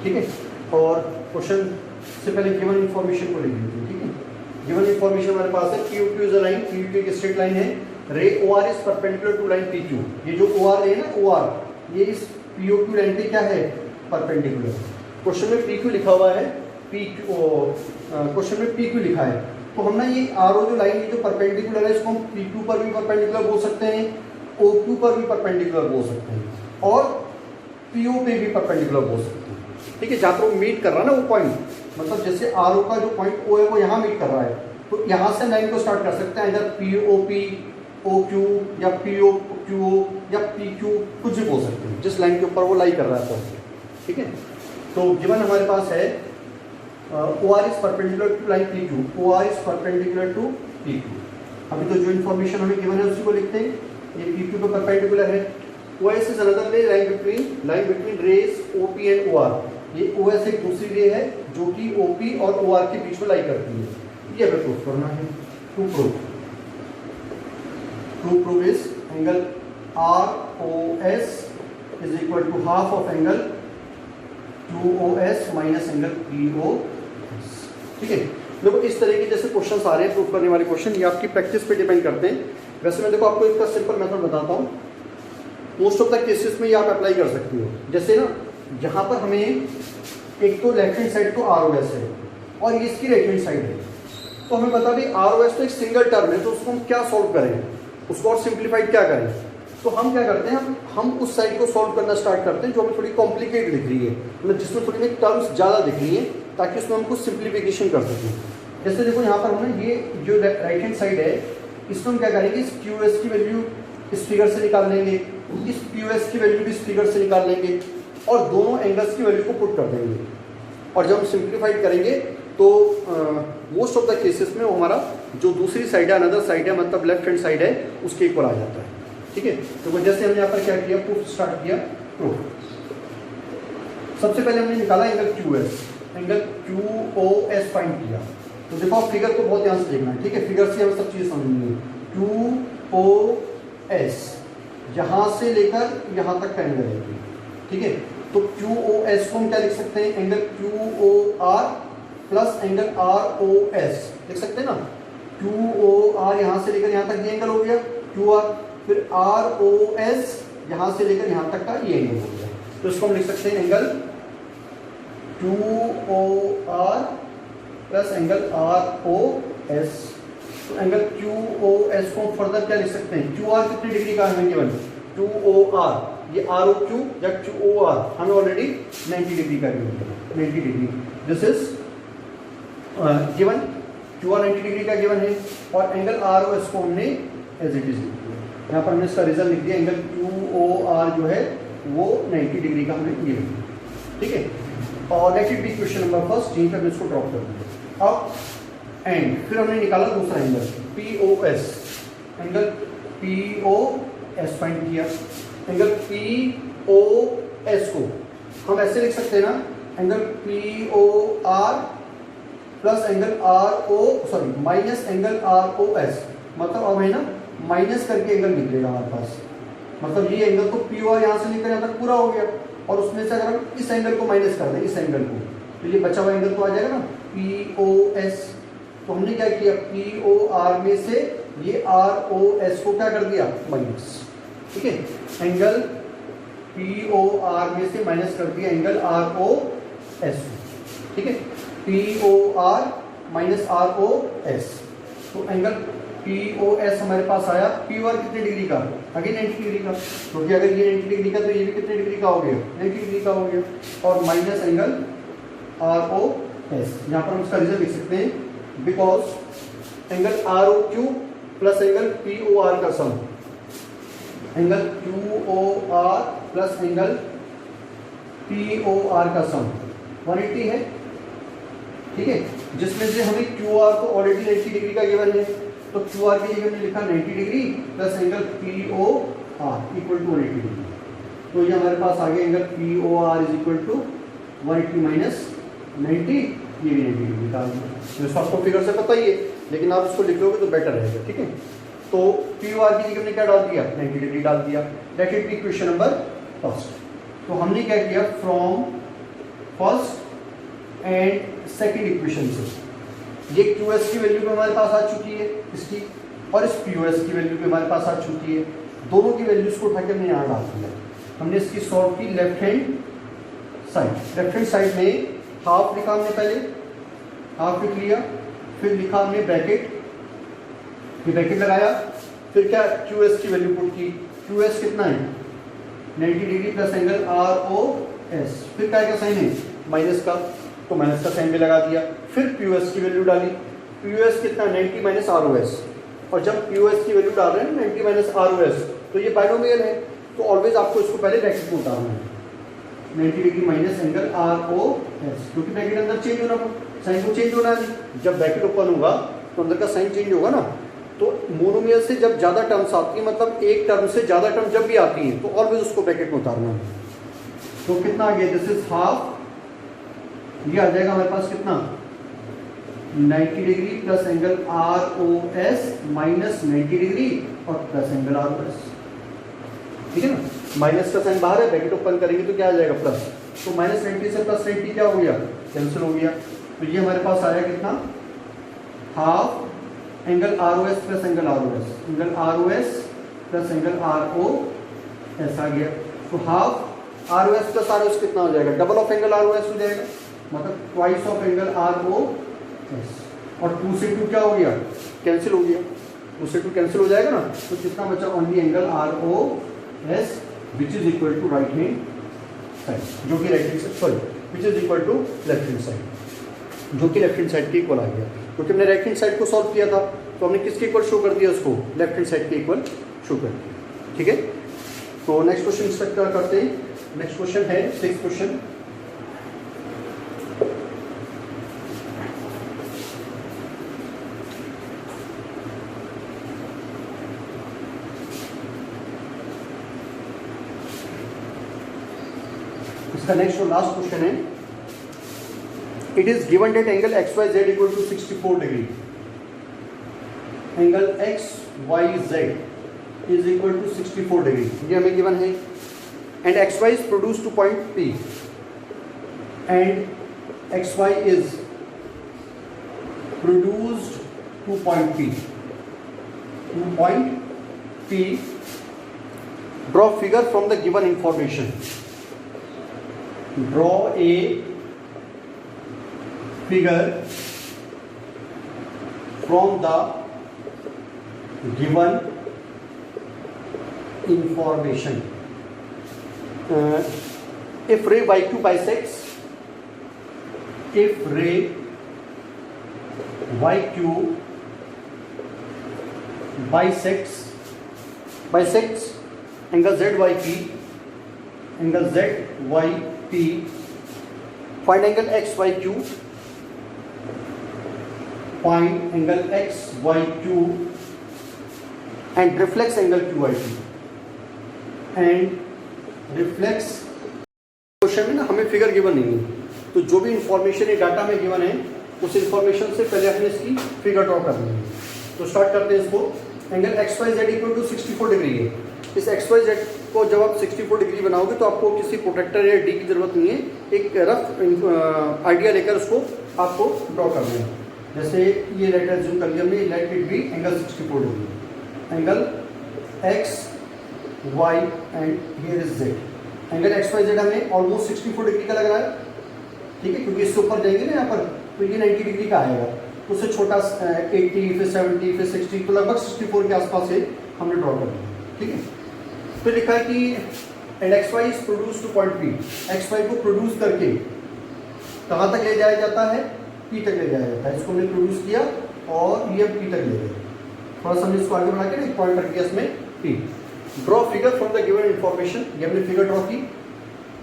ठीक है। और क्वेश्चन से पहले गिवन इंफॉर्मेशन को लिख लीजिए, ठीक है। गिवन इंफॉर्मेशन हमारे पास है, POQ is a line, POQ एक स्ट्रेट लाइन है, ray OR is perpendicular to line PQ। ये जो OR रे है ना, OR, ये इस POQ लाइन पे क्या है? परपेंडिकुलर। क्वेश्चन में PQ लिखा हुआ है, क्वेश्चन में PQ लिखा है, तो हम ना ये RO जो लाइन जो परपेंडिकुलर है, इसको हम PQ पर भी परपेंडिकुलर बोल सकते हैं, OQ पर भी परपेंडिकुलर बोल सकते हैं, और PO पे भी परपेंडिकुलर बोल सकते हैं, ठीक है। जहाँ पर वो मीट कर रहा है ना वो पॉइंट, मतलब जैसे RO का जो पॉइंट O है वो यहाँ मीट कर रहा है, तो यहाँ से लाइन को स्टार्ट कर सकते हैं, इधर POP OQ या POQO या PQ, कुछ भी बोल सकते हैं, जिस लाइन के ऊपर वो लाई कर रहा है पॉइंट, ठीक है। तो गिवन हमारे पास है OR is perpendicular to line PQ, OR is perpendicular to PQ। अभी तो जो इन्फॉर्मेशन हमें गिवन है उसी को लिखते हैं, ये PQ पे परपेंडिकुलर है। OS is another ray line between rays OP and OR। ये OS एक दूसरी रे है जो कि OP और OR के बीच में लाई करती है, ये हमें प्रूफ करना है। To proof is angle ROS is equal to half of angle QOS minus angle POS, ठीक है। देखो इस तरह के जैसे क्वेश्चंस आ रहे हैं प्रूफ करने वाले क्वेश्चन, ये आपकी प्रैक्टिस पे डिपेंड करते हैं। वैसे मैं देखो आपको इसका सिंपल मेथड बताता हूँ, मोस्ट ऑफ द केसेस में ये आप अप्लाई कर सकती हो। जैसे ना यहाँ पर हमें एक तो लेफ्ट हैंड साइड तो ROS है और ये इसकी राइट हैंड साइड है, तो हमें बता दें ROS तो एक सिंगल टर्म है, तो उसको हम क्या सॉल्व करें, उसको और सिंप्लीफाइड क्या करें। तो हम क्या करते हैं, हम उस साइड को सॉल्व करना स्टार्ट करते हैं जो हमें थोड़ी कॉम्प्लिकेटेड दिख रही है, मतलब जिसमें थोड़ी टर्म्स ज़्यादा दिख रही है, ताकि उसमें हम कुछ सिंप्लीफिकेशन कर सकें। जैसे देखो यहाँ पर हमने ये जो राइट हैंड साइड है, इसमें हम क्या करेंगे, इस QS की वैल्यू इस फिगर से निकाल लेंगे, इस POS की वैल्यू भी इस फिगर से निकाल लेंगे, और दोनों एंगल्स की वैल्यू को पुट कर देंगे। और जब हम सिंप्लीफाइड करेंगे तो मोस्ट ऑफ द केसेस में वो हमारा जो दूसरी साइड है, अनदर साइड है, मतलब लेफ्ट हैंड साइड है, उसके इक्वल आ जाता है, ठीक है। तो जैसे हमने यहाँ पर क्या किया, प्रूफ स्टार्ट किया। प्रूफ सबसे पहले हमने निकाला एंगल QOS फाइंड किया। तो देखो आप फिगर को बहुत ध्यान से देखना है, ठीक है, फिगर से हमें सब चीज़ समझनी है। QOS यहाँ से लेकर यहाँ तक का एंगल है, ठीक है। तो QOS को हम क्या लिख सकते हैं, angle QOR plus angle ROS लिख सकते हैं ना। QOR यहाँ से लेकर यहाँ तक ये एंगल हो गया QR, फिर ROS यहाँ से लेकर यहाँ तक का ये एंगल हो गया, तो इसको हम लिख सकते हैं angle QOR plus angle ROS। तो एंगल QOS को फर्दर क्या लिख सकते हैं, QR कितनी डिग्री का है गिवन, QOR, ये ROQ या QOR हमें ऑलरेडी 90 डिग्री का given, 90 degree, this is given. QR 90 degree का गिवन है, और एंगल ROS को हमने एज इट इज लिख दिया, यहाँ पर हमने इसका रिजल्ट लिख दिया, एंगल QOR जो है वो 90 डिग्री का हमें गिवन, ठीक है। और let it B question number first, यहीं पर इसको ड्रॉप कर दिया। अब एंड फिर हमने निकाला दूसरा angle POS, angle POS find किया। एंगल POS को हम ऐसे लिख सकते हैं ना, angle POR plus angle minus angle ROS, मतलब अब है ना माइनस करके एंगल निकलेगा हमारे पास, मतलब ये एंगल तो POR यहाँ से लेकर यहाँ तक पूरा हो गया, और उसमें से अगर हम इस एंगल को माइनस कर दें, इस एंगल को, तो ये बचा हुआ एंगल तो आ जाएगा ना POS। तो हमने क्या किया, पी ओ आर में से ये आर ओ एस को क्या कर दिया, माइनस। ठीक है, एंगल पी ओ आर में से माइनस कर दिया एंगल आर ओ एस। ठीक है, P O R minus R O S, तो एंगल पी ओ एस हमारे पास आया। पी ओ आर कितने डिग्री का, अगेन 90 डिग्री का, क्योंकि अगर ये 90 डिग्री का तो ये भी कितने डिग्री का हो गया, 90 डिग्री का हो गया। और minus angle R O S, यहाँ पर हम उसका रीजन लिख सकते हैं, because angle R O Q plus angle P O R का sum, angle Q O R plus angle P O R का सम 180 है। ठीक है, जिसमें से हमें क्यू आर को ऑलरेडी 90 डिग्री का गिवन है, तो क्यू आर की जगह हमने लिखा 90 degree plus angle P O are equal to 180 degree. तो ये हमारे पास आ गया angle P O R is equal to 180 minus 90, ये भी 90 डिग्री का। जैसे आपको फिगर से पता ही है, लेकिन आप इसको लिख लोगे तो बेटर रहेगा। ठीक है, तो पी ओ आर की जगह हमने क्या डाल दिया, 90 डिग्री डाल दिया। Let it B question number first. तो हमने क्या किया, from first and second equation से ये क्यू एस की वैल्यू भी हमारे पास आ चुकी है इसकी, और इस पी ओ एस की वैल्यू भी हमारे पास आ चुकी है। दोनों की वैल्यूज को उठा के हमने यहाँ डाल दिया। हमने इसकी सॉल्व की left hand side. Left hand side में हाफ लिखा हमने, पहले हाफ लिख लिया, फिर लिखा हमने ब्रैकेट, फिर ब्रैकेट लगाया, फिर क्या क्यू एस की वैल्यू पुट की। क्यू एस कितना है, 90 degree plus angle R O S, फिर क्या का साइन है, माइनस का, तो माइनस का साइन भी लगा दिया। फिर पी ओ एस की वैल्यू डाली, पी ओ एस कितना, 90 माइनस आर ओ एस, और जब पी ओ एस की वैल्यू डाल रहे हैं 90 माइनस आर ओ एस, तो ये बाइनोमियल है, तो ऑलवेज आपको इसको पहले ब्रैकेट में उतारना है। 90 degree minus angle R O S, क्योंकि ब्रैकेट अंदर चेंज होना, साइन को चेंज होना है। जब ब्रैकेट ओपन होगा तो अंदर का साइन चेंज होगा ना। तो मोनोमियल से जब ज़्यादा टर्म्स आती है, मतलब एक टर्म से ज़्यादा टर्म जब भी आती है, तो ऑलवेज उसको ब्रैकेट में उतारना है। तो कितना आ गया, दिस इज हाफ, ये आ जाएगा हमारे पास कितना, 90 degree plus angle R O S minus 90 degree और plus angle R O S. ठीक है ना, माइनस का साइन बाहर है, ब्रैकेट ओपन करेंगे तो क्या आ जाएगा, प्लस। तो माइनस 90 से प्लस 90 क्या हो गया, कैंसिल हो गया। तो ये हमारे पास आया कितना, half angle R O S plus angle R O S, angle R O S plus angle R O S आ गया। तो half R O S plus R O S कितना हो जाएगा, double of angle R O S हो जाएगा, मतलब twice of angle R O S. और 2 से 2 क्या हो गया, कैंसिल हो गया, 2 से 2 कैंसिल हो जाएगा ना। तो कितना बचा, only angle R O S which is equal to right hand side, जो कि right hand side, sorry which is equal to left hand side, जो कि लेफ्ट हैंड साइड के इक्वल आ गया। क्योंकि हमने राइट हैंड साइड को सॉल्व किया था, तो हमने किसके इक्वल शो कर दिया, उसको लेफ्ट हैंड साइड के इक्वल शो कर दिया। ठीक है, तो नेक्स्ट क्वेश्चन स्टार्ट करते हैं। नेक्स्ट क्वेश्चन है 6th क्वेश्चन। इसका नेक्स्ट और लास्ट क्वेश्चन है, it is given that angle X Y Z equal to 64 degree, angle X Y Z is equal to 64 degree, ये हमें गिवन है। And X Y is produce to point P, and X Y is produced to point P, to point P. Draw figure from the given information, draw a figure from the given information. If ray yq bisects, if ray yq bisects angle zyp, angle zyp, find angle xyq, find angle xyq and reflex angle qyq, and reflex। Question में ना हमें figure given नहीं है, तो जो भी information ये data में गिवन है, उस इंफॉर्मेशन से पहले हमने इसकी फिगर ड्रॉ करनी है। तो स्टार्ट करते हैं इसको। Angle X Y Z equal to 64 degree है। इस एक्स वाई जेड को जब आप 64 डिग्री बनाओगे तो आपको किसी प्रोटेक्टर या डी की जरूरत नहीं है, एक रफ आइडिया लेकर उसको आपको ड्रॉ करना है। जैसे ये लेटर जूम कर लिया हमने, let it be angle 64 degree, angle X Y and here is Z. Angle X Y Z हमें ऑलमोस्ट 64 डिग्री का लग रहा है, ठीक है, क्योंकि इससे ऊपर जाएंगे ना यहाँ पर तो ये 90 डिग्री का आएगा, उससे छोटा 80 फिर 70 फिर 60 तो लगभग 64 के आसपास से हमने ड्रॉ कर दिया, ठीक है। तो लिखा है कि and X Y is produce to point P, X Y को प्रोड्यूस करके कहाँ तक ले जाया जाता है, पी तक ले जाया जाता है। इसको हमने प्रोड्यूस किया और ये पी तक ले गए, थोड़ा सा हमने इसको आगे बढ़ा के एक पॉइंट रख दिया इसमें P. Draw figure from the given information, ये हमने फिगर ड्रॉ की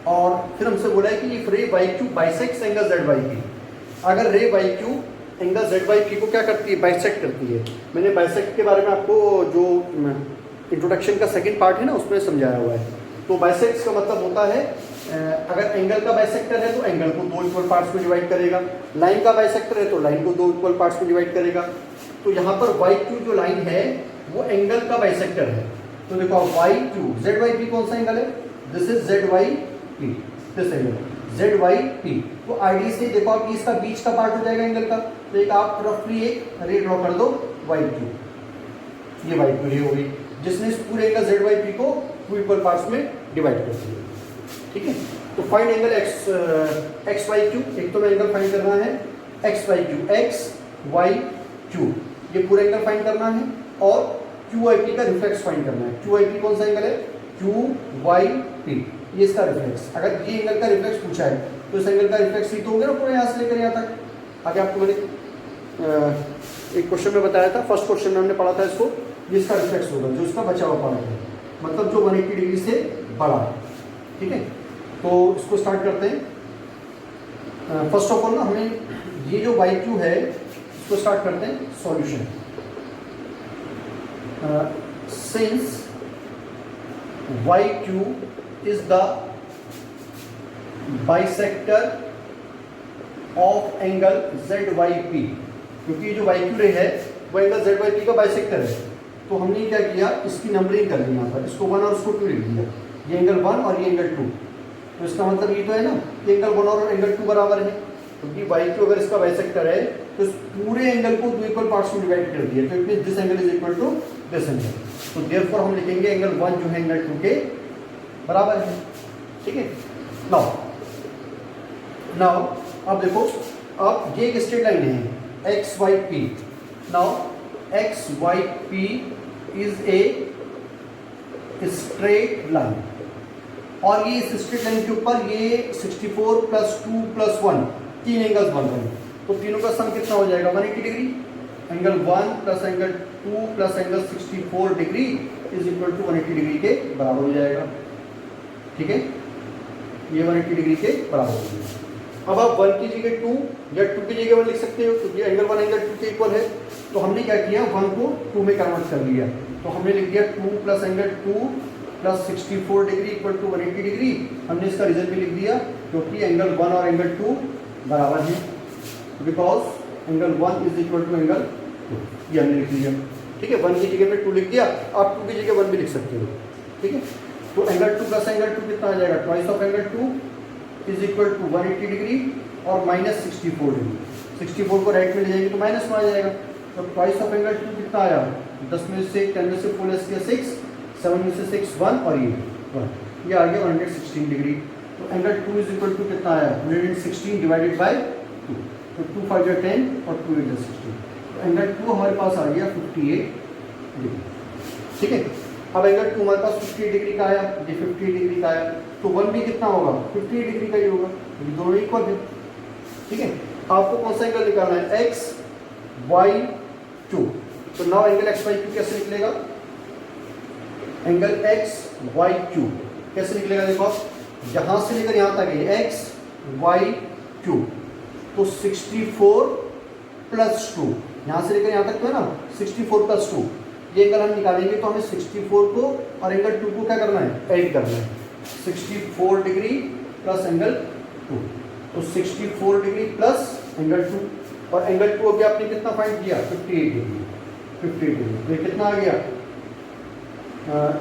और फिर हमसे बोला है कि इफ रे by Q bisects angle Z by P, अगर रे by Q angle Z by P को क्या करती है, बाइसेक्ट करती है। मैंने बाइसेक्ट के बारे में आपको जो इंट्रोडक्शन का सेकंड पार्ट है ना उसमें समझाया हुआ है। तो बाइसेक्ट का मतलब होता है अगर एंगल का बाइसेक्टर है तो एंगल को दो इक्वल पार्ट्स में डिवाइड करेगा, लाइन का बाइसेक्टर है तो लाइन को दो इक्वल पार्ट्स में डिवाइड करेगा। तो यहाँ पर वाई क्यू जो लाइन है वो एंगल का बाइसेक्टर है। तो देखो Y Q Z Y P कौन सा एंगल है, this is Z Y P, this angle Z Y P. तो आईडी से देखो आप इसका बीच का पार्ट हो जाएगा एंगल का, तो एक आप रफली एक रे ड्रॉ कर दो वाई क्यू, ये वाई क्यू रे हो गई जिसने इस पूरे एंगल जेड वाई पी को टू इक्वल पार्ट्स में डिवाइड कर दिया, ठीक है। तो find angle X Y Q, एक तो एंगल फाइंड करना है X Y Q, X Y Q ये पूरा एंगल फाइंड करना है और क्यू आई पी का रिफ्लेक्स फाइंड करना है। क्यू आई पी कौन सा एंगल है, क्यू वाई पी, ये इसका रिफ्लेक्स। अगर ये एंगल का रिफ्लेक्स पूछा है तो इस एंगल का रिफ्लेक्स ही तो होगा ना पूरे यहाँ से लेकर यहाँ तक। आगे आपको मैंने एक क्वेश्चन में बताया था, फर्स्ट क्वेश्चन में हमने पढ़ा था इसको, ये इसका रिफ्लेक्स होगा जो इसका बचा हुआ पार्ट है, मतलब जो 180 डिग्री से बड़ा है, ठीक है। तो इसको स्टार्ट करते हैं। फर्स्ट ऑफ ऑल ना हमें ये जो वाई क्यू है इसको स्टार्ट करते हैं solution. Since Y Q is the bisector of angle Z Y P, क्योंकि जो वाई क्यू रे है वो एंगल जेड वाई पी का बाइसेक्टर है। तो हमने क्या किया, इसकी नंबरिंग कर ली यहाँ पर, इसको 1 और इसको 2 लिख दिया, ये एंगल 1 और ये एंगल 2। तो इसका मतलब ये तो है ना कि एंगल 1 और एंगल 2 बराबर है, क्योंकि वाई क्यू अगर इसका बाइसेक्टर है तो इस पूरे एंगल को दो इक्वल पार्ट्स में डिवाइड कर दिया, तो it means this angle is equal to this angle. तो देयरफॉर हम लिखेंगे एंगल 1 जो है एंगल 2 के बराबर है, ठीक है। नाउ अब देखो, अब ये एक स्ट्रेट लाइन है X Y P. Now X Y P is a straight line और ये इस स्ट्रेट लाइन के ऊपर ये 64 प्लस 2 प्लस 1 तीन एंगल्स बन रहे हैं। तो तीनों का सम कितना हो जाएगा, 180 degree. Angle 1 plus angle 2 plus angle 64 degree is equal to 180 degree के बराबर हो जाएगा, ठीक है। ये 180 डिग्री के बराबर हो जाएगा। अब आप 1 की जगह 2 या 2 की जगह 1 लिख सकते हो, क्योंकि एंगल 1 एंगल 2 के इक्वल है। तो हमने क्या किया, 1 को 2 में कन्वर्ट कर लिया। तो हमने लिख दिया 2 plus angle 2 plus 64 degree equal to 180 degree. हमने इसका रिजल्ट भी लिख दिया, क्योंकि एंगल 1 और एंगल 2 बराबर है, because angle 1 is equal to angle 2, ये हमने लिख दिया, ठीक है। 1 की जगह में 2 लिख दिया, आप 2 की जगह 1 भी लिख सकते हो, ठीक है। तो एंगल 2 प्लस एंगल 2 कितना आ जाएगा, twice of angle 2 is equal to 180 degree और माइनस 64 डिग्री। 64 को राइट में ले जाएंगे तो माइनस में आ जाएगा। तो ट्वाइस ऑफ एंगल 2 कितना आया, 10 में से 10 में से 4 लेस किया 6, 7 में से 6 1 और ये 1, ये आ गया 116 डिग्री। तो एंगल 2 इज इक्वल टू कितना आया, 116 डिवाइडेड बाय 2। तो 2 5 जा 10 और 2 8 जा 16। तो एंगल 2 हमारे पास आ गया 58 डिग्री, ठीक है। अब एंगल 2 हमारे पास 58 डिग्री का आया, ये 58 डिग्री का आया, तो 1 भी कितना होगा, 58 डिग्री का ही होगा, ये दोनों इक्वल है, ठीक है। आपको कौन सा एंगल निकालना है, एक्स वाई क्यू। तो now angle X Y Q कैसे निकलेगा, एंगल एक्स वाई क्यू कैसे निकलेगा, देखो यहां से लेकर यहां तक है एक्स वाई क्यू, तो 64 प्लस 2, यहां से लेकर यहां तक तो है ना 64 प्लस 2, ये एंगल हम निकालेंगे तो हमें 64 को और एंगल 2 को क्या करना है, ऐड करना है। 64 डिग्री प्लस एंगल 2, तो 64 डिग्री प्लस एंगल 2, और एंगल 2 अभी आपने कितना फाइंड किया, 58 डिग्री। 58 डिग्री तो ये कितना आ गया,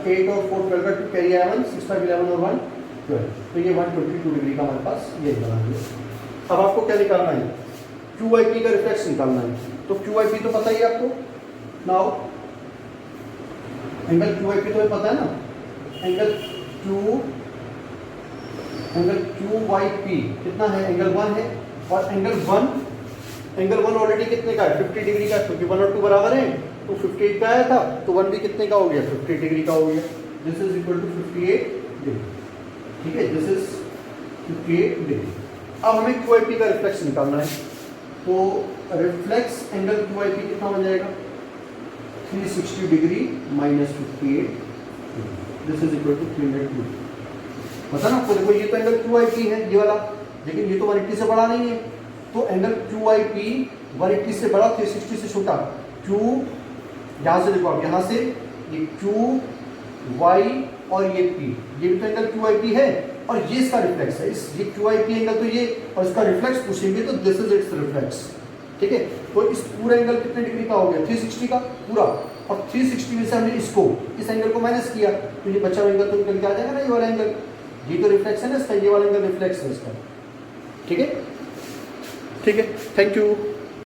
8 और 4 12 का 2 कैरी आया 1, 6 5 11 और 1 12, तो ये 122 डिग्री का हमारे पास ये बना है। अब आपको क्या निकालना है, क्यू आई पी का रिफ्लेक्स निकालना है। तो क्यू आई पी तो पता ही है आपको, now angle Q I P तो पता है ना, एंगल क्यू वाई पी कितना है, एंगल 1 है, और एंगल वन ऑलरेडी कितने का है, 50 डिग्री का, क्योंकि 1 और 2 बराबर है, तो 58 का आया था, तो 1 भी कितने का हो गया, 50 डिग्री का हो गया। This is equal to 58 degree, ठीक है, दिस इज 58 डिग्री। अब हमें क्यू आई पी का रिफ्लेक्स निकालना है, तो reflex angle Q I P कितना बन जाएगा, 360 degree minus 58, this is equal to 302। पता ना आपको, देखो ये तो एंगल क्यू आई पी है ये वाला, लेकिन ये तो 180 से बड़ा नहीं है, तो एंगल क्यू आई पी 180 से बड़ा, 360 से छोटा। क्यू यहाँ से देखो, आप यहाँ से ये क्यू वाई और ये पी, ये भी तो एंगल क्यू आई पी है, और ये इसका रिफ्लेक्स है, इस ये क्यू आई पी एंगल तो ये, और इसका रिफ्लेक्स पूछेंगे तो दिस इज इट्स रिफ्लेक्स, ठीक है। तो इस पूरा एंगल कितने डिग्री का हो गया, 360 का पूरा, और 360 में से हमने इसको, इस एंगल को माइनस किया, तो ये बचा हुआ एंगल तो निकल के आ जाएगा ना, ये वाला एंगल, ये तो रिफ्लेक्स है ना इसका, ये वाला एंगल रिफ्लेक्स है इसका, ठीक है, ठीक है, थैंक यू।